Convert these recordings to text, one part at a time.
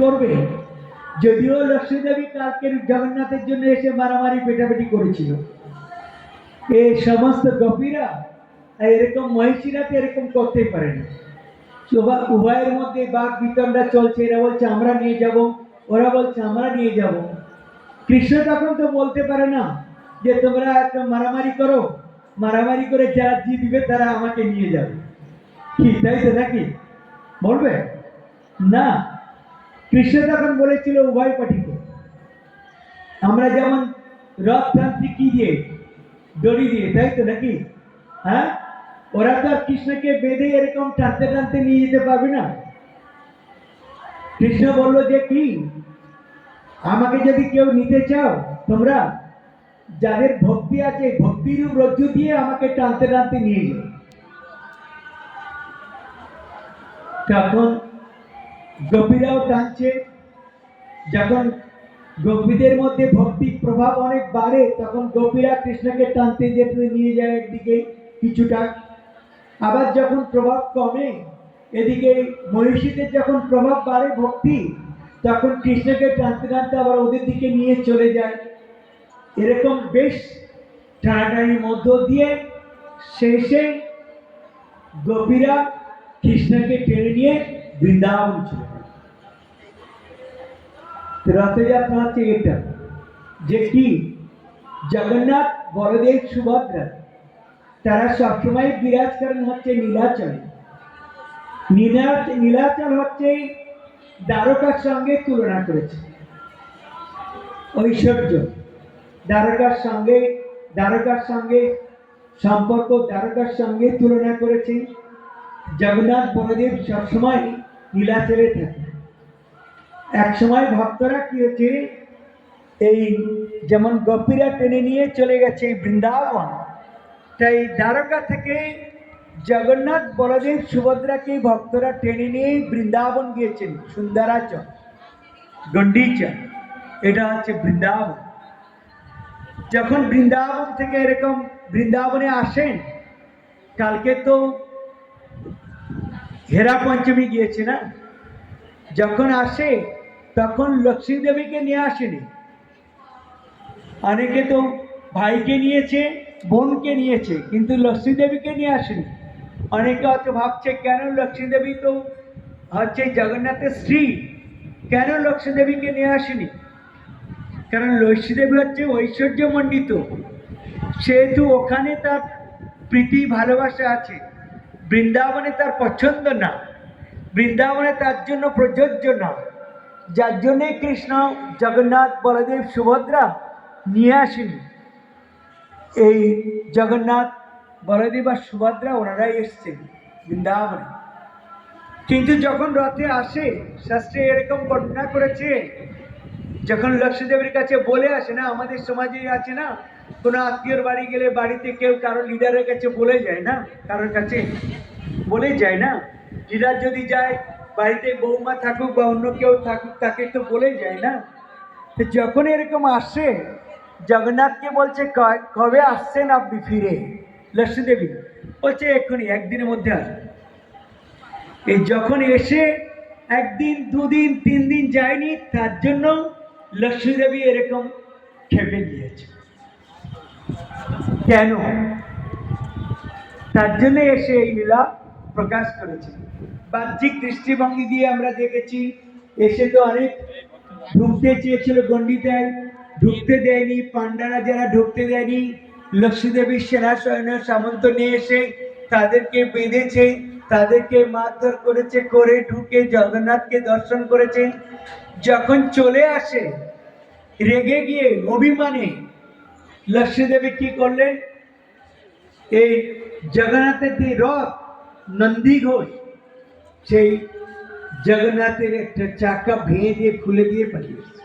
করবে। যদিও লক্ষ্মী দেবী কালকে জগন্নাথের জন্য এসে মারামারি পেটাপেটি করেছিল, এই সমস্ত গোপীরা এরকম মহিষীরা তো এরকম করতেই পারে না। উভয়ের মধ্যে বাক বিতণ্ডা চলছে, এরা বলছে আমরা নিয়ে যাব, ওরা বলছে আমরা নিয়ে যাব। কৃষ্ণ তখন তো বলতে পারে না যে তোমরা একটা মারামারি করো, মারামারি করে যারা জিতবে তারা আমাকে নিয়ে যাবে, কি তাই তো নাকি বলবে না? কৃষ্ণ তখন বলেছিল উভয় পাঠিতে, আমরা যেমন রথ টানছি কি দিয়ে, দড়ি দিয়ে, তাই তো নাকি? হ্যাঁ, ওরা তো আর কৃষ্ণকে বেঁধে এরকম টানতে টানতে নিয়ে যেতে পারবে না। কৃষ্ণ বললো যে কি, আমাকে যদি কেউ নিতে চাও তোমরা, যাদের ভক্তি আছে ভক্তিরূপ রজ্জু দিয়ে আমাকে টানতে টানতে নিয়ে যাও। তখন গোপীরাও টানছে। যখন গোপীদের মধ্যে ভক্তির প্রভাব অনেক বাড়ে তখন গোপীরা কৃষ্ণকে টানতে যেতে নিয়ে যায় একদিকে কিছুটা। আবার যখন প্রভাব কমে, এদিকে মহিষীদের যখন প্রভাব বাড়ে ভক্তি, তখন কৃষ্ণকে টানতে টানতে আবার ওদের দিকে নিয়ে চলে যায়। এরকম বেশ টানাটানির মধ্য দিয়ে শেষে গোপীরা কৃষ্ণকে টেনে নিয়ে বৃন্দাবন চলে যায়। রথযাত্রা হচ্ছে এটা, যে কি জগন্নাথ বলদেব সুভদ্রা তারা সবসময় বিরাজ করেন হচ্ছে নীলাচলে। নীলাচল হচ্ছে দ্বারকার সঙ্গে তুলনা করেছে ঐশ্বর্য, দ্বারকার সঙ্গে সম্পর্ক, দ্বারকার সঙ্গে তুলনা করেছে। জগন্নাথ বলদেব সবসময় নীলাচলে থাকে। এক সময় ভক্তরা কি হচ্ছে, এই যেমন গোপীরা টেনে নিয়ে চলে গেছে বৃন্দাবন, তাই দ্বারকা থেকে জগন্নাথ বলদেব সুভদ্রাকে ভক্তরা টেনে নিয়ে বৃন্দাবন গিয়েছেন। সুন্দরাচল, গন্ডিচা, এটা হচ্ছে বৃন্দাবন। যখন বৃন্দাবন থেকে এরকম বৃন্দাবনে আসেন, কালকে তো হেরা পঞ্চমী গিয়েছে না, যখন আসে তখন লক্ষ্মী দেবীকে নিয়ে আসেনি। অনেকে তো ভাইকে নিয়েছে, বোনকে নিয়েছে, কিন্তু লক্ষ্মী দেবীকে নিয়ে আসেনি। অনেকে হয়তো ভাবছে কেন লক্ষ্মী দেবী তো হচ্ছে জগন্নাথের স্ত্রী, কেন লক্ষ্মী দেবীকে নিয়ে আসেনি? কারণ লক্ষ্মী দেবী হচ্ছে ঐশ্বর্য মণ্ডিত, সেহেতু ওখানে তার প্রীতি ভালোবাসা আছে, বৃন্দাবনে তার পছন্দ না, বৃন্দাবনে তার জন্য প্রযোজ্য না। যার জন্যে কৃষ্ণ জগন্নাথ বলদেব সুভদ্রা নিয়ে আসেনি। এই জগন্নাথ বলদেব আর সুভদ্রা ওনারাই এসছেন বৃন্দাবনে। কিন্তু যখন রথে আসে, শাস্ত্রে এরকম বর্ণনা করেছে, যখন লক্ষ্মী দেবীর কাছে বলে আসে না, আমাদের সমাজে আছে না, কোনো আত্মীয়র বাড়ি গেলে বাড়িতে কেউ কারো লিডারের কাছে বলে যায় না, কারোর কাছে বলে যায় না, লিডার যদি যায় বাড়িতে বৌমা থাকুক বা অন্য কেউ থাকুক তাকে তো বলে যায় না। তো যখন এরকম আসে, জগন্নাথকে বলছে কবে আসছেন আপনি ফিরে? লক্ষ্মী দেবী বলছে এক্ষুনি, একদিনের মধ্যে আসবে। এই যখন এসে একদিন, দুদিন, 3 দিন যায়নি, তার জন্য লক্ষ্মী দেবী এরকম খেপে গিয়েছে। কেন? তার জন্য এসে এই লীলা প্রকাশ করেছে। বাহ্যিক দৃষ্টিভঙ্গি দিয়ে আমরা দেখেছি, এসে তো অনেক ঢুকতে চেয়েছিল গণ্ডিতায়, ঢুকতে দেয়নি, পান্ডারা যারা ঢুকতে দেয়নি, লক্ষ্মী দেবীর সেনা সৈন্য সামন্ত নিয়ে এসে তাদেরকে বেঁধেছে, তাদেরকে মারধর করেছে, করে ঢুকে জগন্নাথকে দর্শন করেছে। যখন চলে আসে রেগে গিয়ে অভিমানে, লক্ষ্মী দেবী কি করলেন, এই জগন্নাথের যে রথ নন্দী ঘোষ, সেই জগন্নাথের একটা চাকা ভেঙে দিয়ে খুলে দিয়ে পাঠিয়েছে।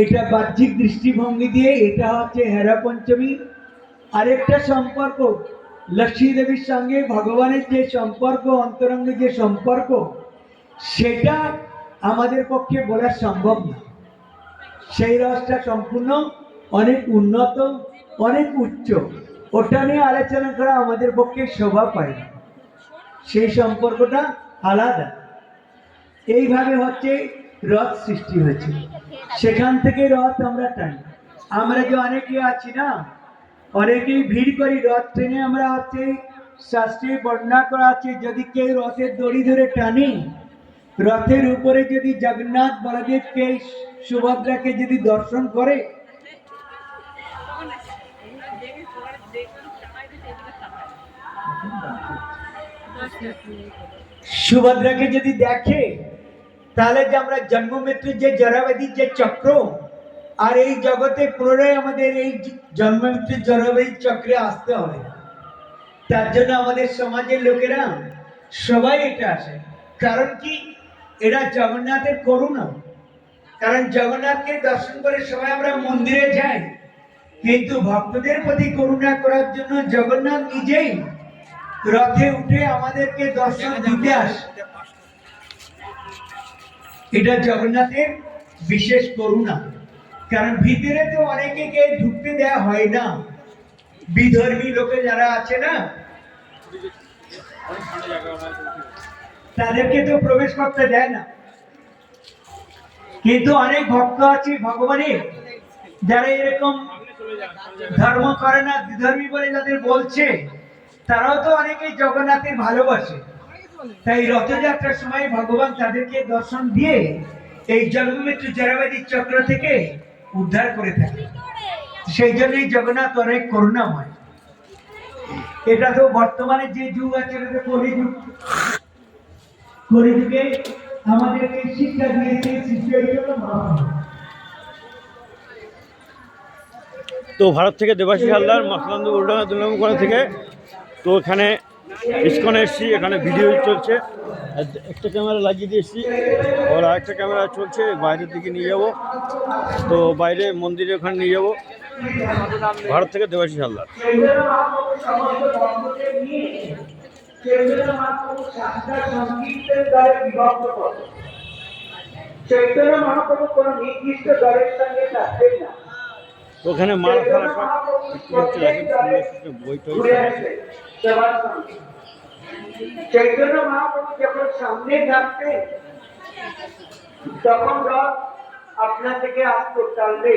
এটা বাহ্যিক দৃষ্টিভঙ্গি দিয়ে এটা হচ্ছে হেরা পঞ্চমী। আরেকটা সম্পর্ক লক্ষ্মী দেবীর সঙ্গে ভগবানের যে সম্পর্ক, অন্তরঙ্গ যে সম্পর্ক, সেটা আমাদের পক্ষে বলা সম্ভব না। সেই রসটা সম্পূর্ণ অনেক উন্নত, অনেক উচ্চ, ওটা নিয়ে আলোচনা করা আমাদের পক্ষে শোভা পায় না, সেই সম্পর্কটা আলাদা। এইভাবে হচ্ছে রথ সৃষ্টি হয়েছে, সেখান থেকে রথ আমরা টানি। আমরা যে অনেকে আছি না, অনেকেই ভিড় করি রথ টেনে, আমরা হচ্ছে শাস্ত্রে বর্ণনা করা আছে, যদি কেউ রথের দড়ি ধরে টানি, রথের উপরে যদি জগন্নাথ বলদেবকে সুভদ্রাকে যদি দর্শন করে, সুভদ্রাকে যদি দেখে, তাহলে যে আমরা জন্ম মৃত্যুর যে জরাবেদির যে চক্র, আর এই জগতে পুনরায় আমাদের এই জন্ম মৃত্যুর জরাবেদির চক্রে আসতে হবে। তার জন্য আমাদের সমাজের লোকেরা সবাই এটা আসে। কারণ কি? এটা জগন্নাথের করুণা। কারণ জগন্নাথকে দর্শন করে সবাই আমরা মন্দিরে যাই, কিন্তু ভক্তদের প্রতি করুণা করার জন্য জগন্নাথ নিজেই রথে উঠে আমাদেরকে দর্শন দিতে আসে। এটা জগন্নাথের বিশেষ করুণা। কারণ ভিতরে তো অনেকে ঢুকতে দেয়া হয় না, বিধর্মী লোকে যারা আছে না, তাদেরকে তো প্রবেশ করতে দেয় না। কিন্তু অনেক ভক্ত আছে ভগবানের, যারা এরকম ধর্ম করে না, বিধর্মী বলে যাদের বলছে, তারাও তো অনেকেই জগন্নাথের ভালোবাসে। তাই রথযাত্রার সময় ভগবান তাদেরকে দর্শন দিয়ে এই জন্ম মৃত্যু জরাবেদির চক্র থেকে উদ্ধার করে থাকে। সেই জন্যই জগন্নাথ অনেক করুণাময়। এটা তো বর্তমানে যে যুগ আছে, এটা তো কলিযুগ। কলিযুগে আমাদেরকে শিক্ষা দিয়েছে শ্রী চৈতন্য মহাপ্রভু। তো ভারত থেকে দেবাশিস হালদার, মাসলান্দ উল্ডানা দুর্গামুখোনা থেকে। তো এখানে ইস্কনে এসেছি, এখানে ভিডিও চলছে, একটা ক্যামেরা লাগিয়ে দিয়ে এসেছি, আর আরেকটা ক্যামেরা চলছে, বাইরের দিকে নিয়ে যাব। তো বাইরে মন্দিরে ওখানে নিয়ে যাব। ভারত থেকে দেবাশিস হালদার। চৈতন্য মহাপ্রভু কোন নির্দিষ্ট দলের সঙ্গে থাকবেন না। ওখানে মাল খাওয়া সব দেখেন, বই টই। চৈতন্য মহাপ্রভু যখন সামনে থাকতেন, তখন রথ আপনা থেকে আসতো চলবে।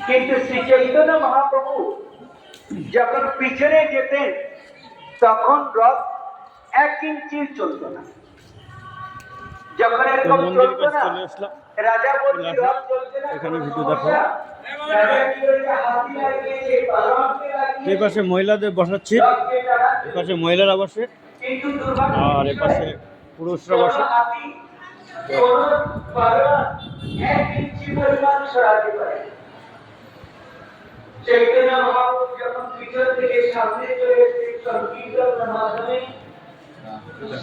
কিন্তু শ্রী চৈতন্য মহাপ্রভু যখন পিছনে যেতেন, তখন রথ 1 ইঞ্চি চলত না। যখন এরকম চলত না, রাজা বলছে রথ চলছে না, এখানে ভিডিও দেখো। এই পাশে মহিলাদের বসাচ্ছি, এ পাশে মহিলারা বসে, আর এ পাশে পুরুষরা বসে। চৈতন্য মহাপ্রভু যখন পিছন থেকে সামনে চলে এসে সংকীর্তনের মাধ্যমে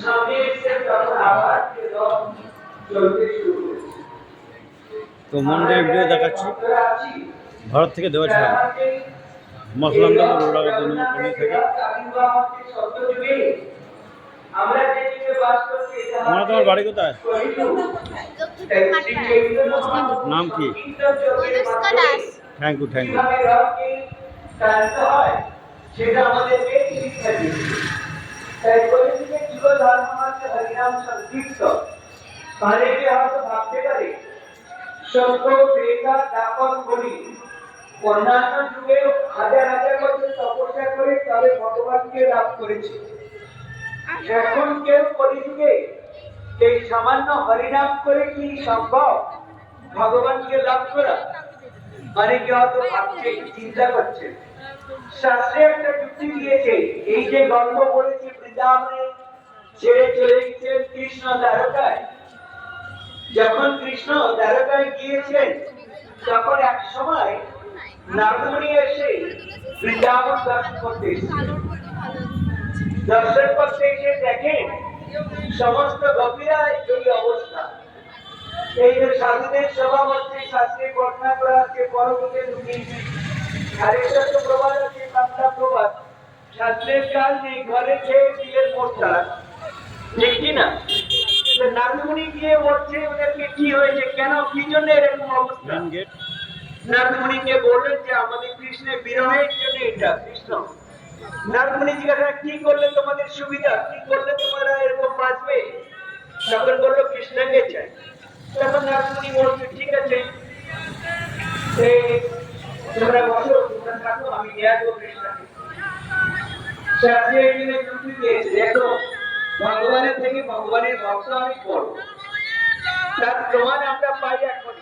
সামনে এসে, তখন আবার চলতে শুরু করেছে। তো মন্দিরের ভিডিও দেখাচ্ছি, ভারত থেকে দেওয়া ছিল মসলান্দা রোডাগা দুর্গামুখোনা থেকে। তোমার বাড়ি কোথায়? নাম কি? Thank you, thank you. সেটা আমাদেরকে শিক্ষা দিয়েছে। তাই বলেছি যে যুগ ধর্ম হচ্ছে হরিনাম সংকীর্তন। অনেকে হয়তো ভাবতে পারে শঙ্খ বেদা দাপন করি, অন্যান্য যুগে হাজার হাজার বছর তপস্যা করে তবে ভগবানকে লাভ করেছে। এখন কেউ কলিযুগে এই সামান্য হরিনাম করে কি সম্ভব ভগবানকে লাভ করা? অনেকে হয়তো ভাবছে, চিন্তা করছে। শাস্ত্রে একটা যুক্তি দিয়েছে, এই যে গল্প বলেছি বৃন্দাবনে ছেড়ে চলে গেছেন কৃষ্ণ দ্বারকায়। যখন কৃষ্ণ দ্বারকায় গিয়েছেন, তখন এক সময় নারদমুনি এসে বৃন্দাবন দর্শন করতে এসে দেখেন সমস্ত গোপীরা এই অবস্থা। এই যে সাধুদের স্বভাব হচ্ছে, শাস্ত্রে বর্ণনা করা আছে, পরবর্তী আরেকটা তো প্রবাদ আছে, বাংলা প্রবাদ, শাস্ত্রের কাল নেই, ঘরে খেয়ে দিলের মোট চালা, ঠিক কিনা? নারদমুনি গিয়ে বলছে ওদেরকে কি হয়েছে, কেন, কি জন্য এরকম অবস্থা। নারদমুনিকে বললেন যে আমাদের কৃষ্ণের বিরহের জন্য এটা। কৃষ্ণ নারদমুনি জিজ্ঞাসা, কি করলে তোমাদের সুবিধা, কি করলে তোমরা এরকম বাঁচবে? তখন বললো কৃষ্ণকে চাই। তখন নারদমুনি বলছে ঠিক আছে, তোমরা বসো, তোমরা থাকো, আমি নিয়ে আসবো কৃষ্ণকে। দেখো, ভগবানের থেকে ভগবানের ভক্ত আমি করবো, তার প্রমাণ আমরা পাই এখন।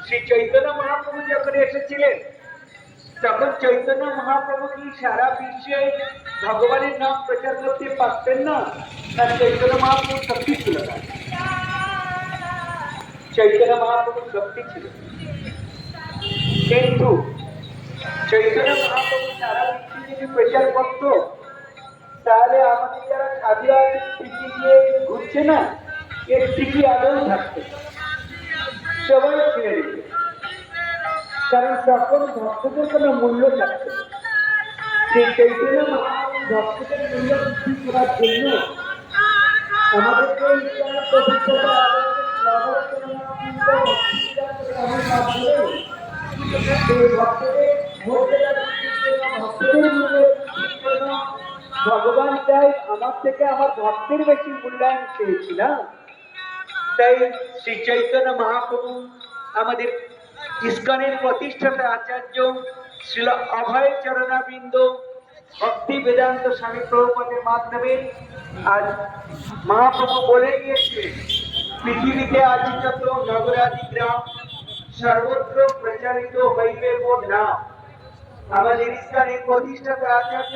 শ্রী চৈতন্য মহাপ্রভু যখন এসেছিলেন, তখন চৈতন্য মহাপ্রভু কি সারা বিশ্বে ভগবানের নাম প্রচার করতে পারতেন না? তার চৈতন্য মহাপ্রভু শক্তি ছিল না, চৈতন্য মহাপ্রভু শক্তি ছিল। কিন্তু চৈতন্য মহাপ্রভু সারা বিশ্বে যদি প্রচার করত, তাহলে আমাদের যারা সাধুরা টিকি দিয়ে ঘুরছে না, এর টিকি আদৌ থাকতো, সবাই ছেড়ে দিত। কারণ তখন ভক্তদের কোনো মূল্য থাকতো না। সেই চৈতন্য মহাপ্রভু ভক্তদের মূল্য বৃদ্ধি করার জন্য আমাদেরকে ইসলামের পবিত্রতা ভগবান চাই আমার থেকে আমার ভক্তের বেশি মূল্যায়ন চেয়েছি না। তাই শ্রী চৈতন্য মহাপ্রভু আমাদের ইস্কনের প্রতিষ্ঠাতা আচার্য শ্রীল অভয় চরণাবৃন্দ ভক্তি বেদান্ত স্বামী প্রভুপাদের মাধ্যমে আজ মহাপ্রভু বলে গিয়েছে, পৃথিবীতে আজ যত নগরাদি গ্রাম সর্বত্র প্রচারিত হইবে মোর নাম। আমাদের ইস্কনের প্রতিষ্ঠাতা আচার্য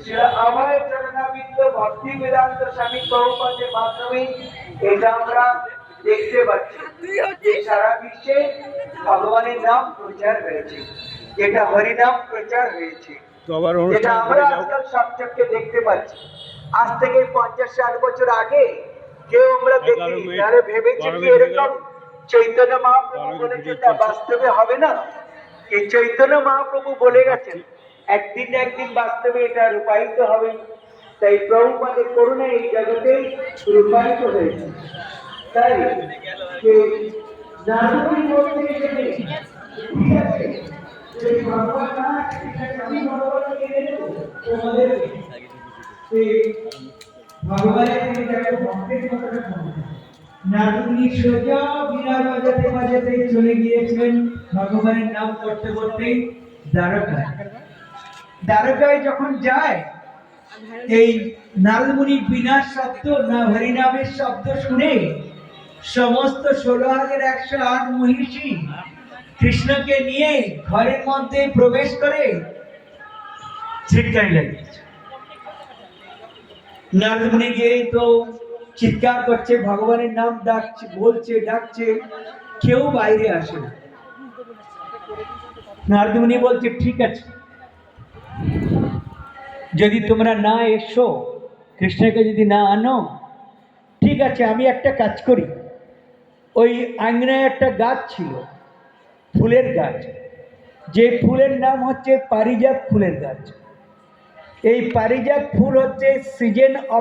শ্রীল অভয় চরণাবৃন্দ ভক্তি বেদান্ত স্বামী প্রভুপাদের মাধ্যমে এটা আমরা দেখতে পাচ্ছি যে সারা বিশ্বে ভগবানের নাম প্রচার হয়েছে, যেটা হরিনাম প্রচার হয়েছে, যেটা আমরা আজকাল সবচেয়ে দেখতে পাচ্ছি। আজ থেকে 50-60 বছর আগে কেউ আমরা দেখিনি, তাহলে ভেবেছি কি এরকম চৈতন্য মহাপ্রভু বলেছে তা বাস্তবে হবে না? এই চৈতন্য মহাপ্রভু বলে গেছেন, একদিন না একদিন বাস্তবে এটা রূপায়িত হবে। তাই প্রভুপাদের করুণায় এই জগতে রূপায়িত হয়েছে। তাই নারদমুনি বলতে এসেছে, ঠিক আছে, যে ভগবান না, ঠিক আছে, আমি ভগবানকে এনে দেবো তোমাদেরকে। ভগবানের থেকে দেখো ভক্তের কতটা ক্ষমতা। নারদমুনি সোজা বীণা বাজাতে বাজাতে চলে গিয়েছিলেন ভগবানের নাম করতে করতে দ্বারকায়। দ্বারকায় যখন যায়, এই নারদমুনির বীণার শব্দ না হরিনামের শব্দ শুনে সমস্ত 16,108 মহিষী কৃষ্ণকে নিয়ে ঘরের মধ্যে প্রবেশ করে ছিটকানি লাগিয়েছে। নারদমুনি গিয়ে তো চিৎকার করছে, ভগবানের নাম ডাকছে, বলছে, ডাকছে, কেউ বাইরে আসে না। নারদমুনি বলছে ঠিক আছে, যদি তোমরা না এসো, কৃষ্ণকে যদি না আনো, ঠিক আছে, আমি একটা কাজ করি। ওই আঙ্গনায় একটা গাছ ছিল, ফুলের গাছ, যে ফুলের নাম হচ্ছে পারিজাত ফুলের গাছ। এই পারিজাত ফুল হচ্ছে সিজন অফ